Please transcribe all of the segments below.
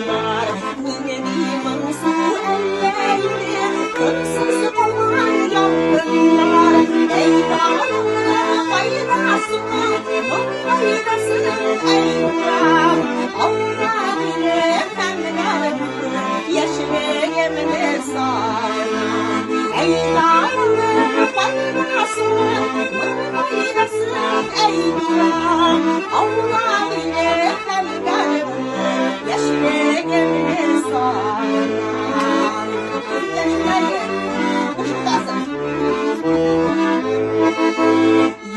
var. İnediğimin su elleydi, kırsız olan yangınlar. Ey dağlarına faydasını, bunun faydasını ey buram. Allah bilir kendilerimi, yaşayayım sana. Ey dağlarına faydasını, bunun faydasını ey buram. Allah bilir kendilerimi, yaşayayım sana.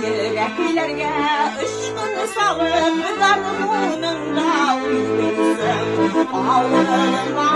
Yüreklerge ışkını salıp dargınında uyuyorsun. Ağlarına